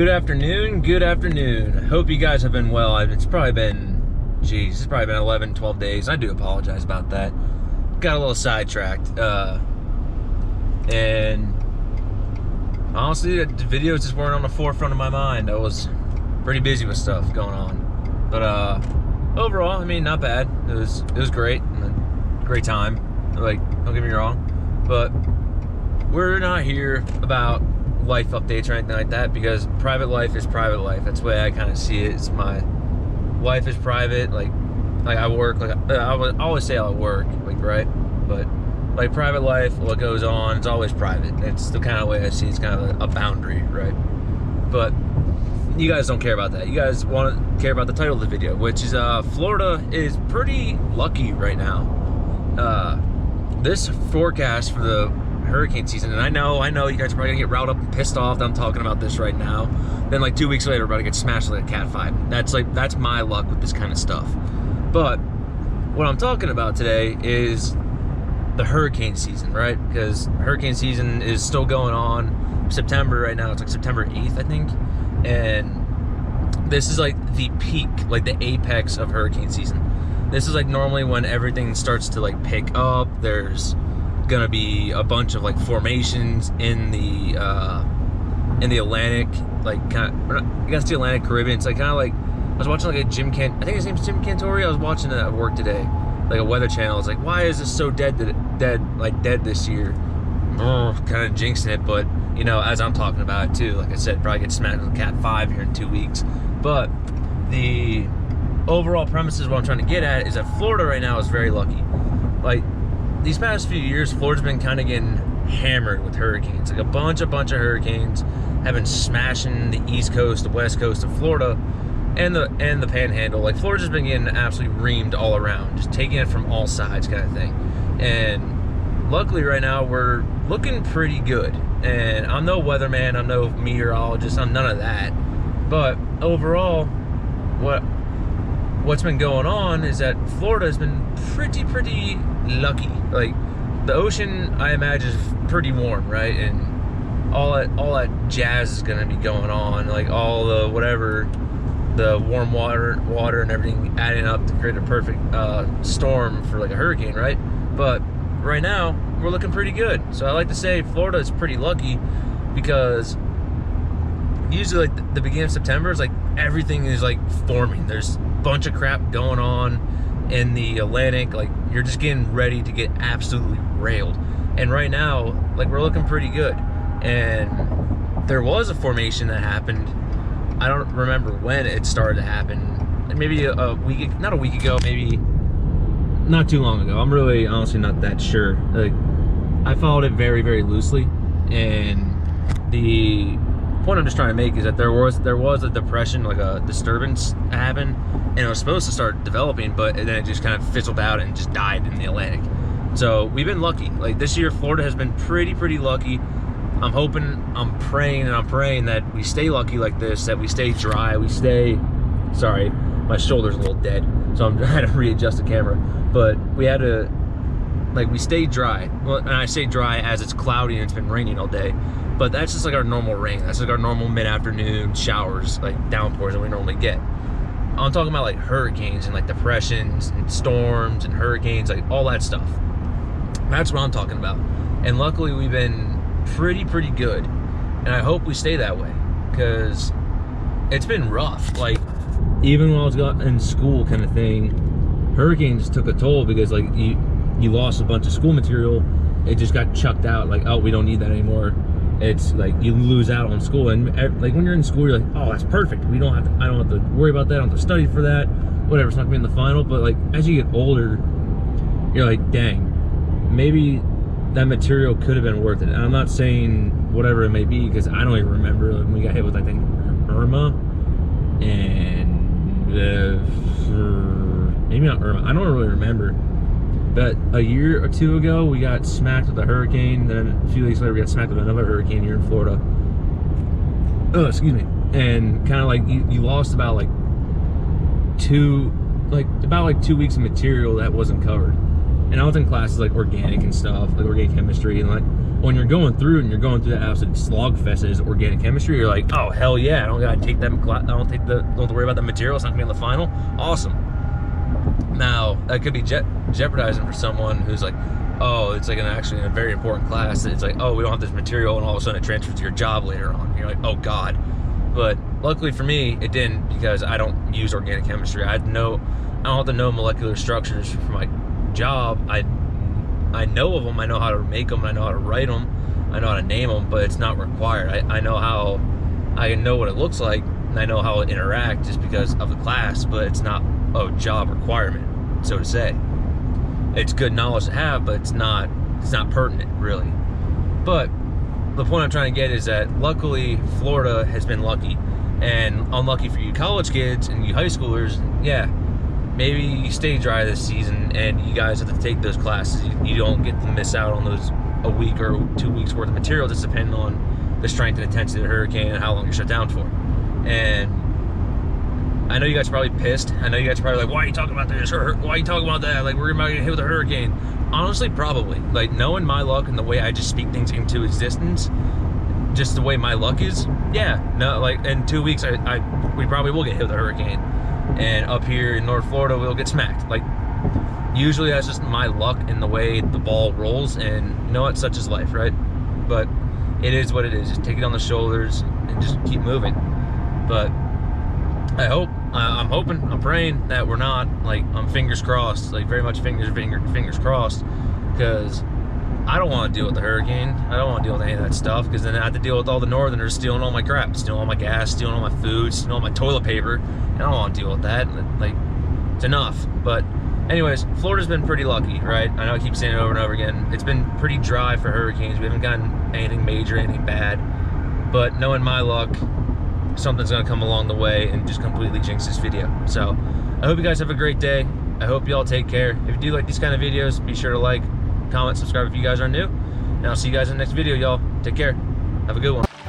Good afternoon, good afternoon. I hope you guys have been well. It's probably been, it's probably been 11, 12 days. I do apologize about that. Got a little sidetracked. And honestly, the videos just weren't on the forefront of my mind. I was pretty busy with stuff going on. But overall, I mean, not bad. It was great. Great time. Like, don't get me wrong. But we're not here about life updates or anything like that, because private life is private life. That's the way I kind of see it. It's my life is private. Like I work, like I would always say I work, like, right? But like private life, what goes on, it's always private. It's the kind of way I see it. It's kind of a boundary, right? But you guys don't care about that. You guys want to care about the title of the video, which is Florida is pretty lucky right now. This forecast for the hurricane season, and I know you guys are probably gonna get riled up and pissed off that I'm talking about this right now. Then like 2 weeks later, we're about to get smashed like a Cat 5. That's my luck with this kind of stuff. But what I'm talking about today is the hurricane season, right? Because hurricane season is still going on. September right now, it's like September 8th, I think. And this is like the peak, like the apex of hurricane season. This is like normally when everything starts to like pick up. There's gonna be a bunch of like formations in the Atlantic, like kind of against the Atlantic Caribbean. It's like kind of like I was watching like I think his name's Jim Cantori. I was watching it at work today, like a weather channel. It's like, why is this so dead this year? Kind of jinxing it, but you know, as I'm talking about it too, like I said, probably get smacked with a Cat 5 here in 2 weeks. But the overall premise is what I'm trying to get at is that Florida right now is very lucky. Like these past few years, Florida's been kind of getting hammered with hurricanes. Like a bunch of hurricanes have been smashing the East Coast, the West Coast of Florida, and the Panhandle. Like Florida's been getting absolutely reamed all around, just taking it from all sides, kind of thing. And luckily, right now we're looking pretty good. And I'm no weatherman, I'm no meteorologist, I'm none of that. But overall, what's been going on is that Florida has been pretty lucky. Like the ocean, I imagine, is pretty warm, right? And all that jazz is gonna be going on, like all the whatever, the warm water and everything adding up to create a perfect storm for like a hurricane, right? But right now we're looking pretty good. So I like to say Florida is pretty lucky, because usually like the beginning of September is like everything is like forming. There's a bunch of crap going on in the Atlantic. Like you're just getting ready to get absolutely railed. And right now, like we're looking pretty good. And there was a formation that happened. I don't remember when it started to happen. Maybe not a week ago, maybe not too long ago. I'm really honestly not that sure. Like I followed it very loosely, and the point I'm just trying to make is that there was a depression, like a disturbance happened, and it was supposed to start developing, but then it just kind of fizzled out and just died in the Atlantic. So we've been lucky. Like this year, Florida has been pretty lucky. I'm hoping, I'm praying that we stay lucky like this, that we stay dry, sorry, my shoulder's a little dead, so I'm trying to readjust the camera. But we had to, like, we stayed dry. Well, and I say dry as it's cloudy and it's been raining all day. But that's just like our normal rain. That's like our normal mid-afternoon showers, like downpours that we normally get. I'm talking about like hurricanes and like depressions and storms and hurricanes, like all that stuff. That's what I'm talking about. And luckily we've been pretty good. And I hope we stay that way, because it's been rough. Like even when I was in school kind of thing, hurricanes took a toll, because like you lost a bunch of school material. It just got chucked out. Like, oh, we don't need that anymore. It's like you lose out on school, and like when you're in school, you're like, oh, that's perfect. I don't have to worry about that. I don't have to study for that. Whatever, it's not gonna be in the final. But like as you get older, you're like, dang, maybe that material could have been worth it. And I'm not saying whatever it may be, because I don't even remember when we got hit with, I think, Irma, and maybe not Irma. I don't really remember. But a year or two ago, we got smacked with a hurricane. Then a few weeks later, we got smacked with another hurricane here in Florida. Oh, excuse me. And kind of like you lost about like 2 weeks of material that wasn't covered. And I was in classes like organic and stuff, like organic chemistry, and like when you're going through that absolute slog fest is organic chemistry, you're like, oh hell yeah, I don't gotta take that class, don't have to worry about that material, it's not gonna be on the final. Awesome. Now that could be jeopardizing for someone who's like, oh, it's like actually a very important class. It's like, oh, we don't have this material, and all of a sudden it transfers to your job later on. You're like, oh God. But luckily for me, it didn't, because I don't use organic chemistry. I don't have to know molecular structures for my job. I know of them. I know how to make them. I know how to write them. I know how to name them, but it's not required. I know what it looks like, and I know how it interacts just because of the class, but it's not a job requirement, so to say. It's good knowledge to have, but it's not pertinent, really. But the point I'm trying to get is that luckily Florida has been lucky, and unlucky for you college kids and you high schoolers, yeah, maybe you stay dry this season and you guys have to take those classes. You don't get to miss out on those a week or 2 weeks worth of material, just depending on the strength and intensity of the hurricane and how long you're shut down for. And I know you guys are probably pissed. I know you guys are probably like, why are you talking about this? Or why are you talking about that? Like, we're about to get hit with a hurricane. Honestly, probably. Like, knowing my luck and the way I just speak things into existence, just the way my luck is, yeah. No, like, in 2 weeks, we probably will get hit with a hurricane. And up here in North Florida, we'll get smacked. Like, usually that's just my luck in the way the ball rolls. And you know what? Such is life, right? But it is what it is. Just take it on the shoulders and just keep moving. But I'm hoping, I'm praying that we're not, like, I'm fingers crossed, like very much fingers crossed, because I don't want to deal with the hurricane. I don't want to deal with any of that stuff, because then I have to deal with all the northerners stealing all my crap, stealing all my gas, stealing all my food, stealing all my toilet paper, and I don't want to deal with that. Like, it's enough. But anyways, Florida's been pretty lucky, right? I know I keep saying it over and over again. It's been pretty dry for hurricanes. We haven't gotten anything major, anything bad. But knowing my luck, something's gonna come along the way and just completely jinx this video. So I hope you guys have a great day. I hope you all take care. If you do like these kind of videos, be sure to like, comment, subscribe if you guys are new, and I'll see you guys in the next video, y'all. Take care. Have a good one.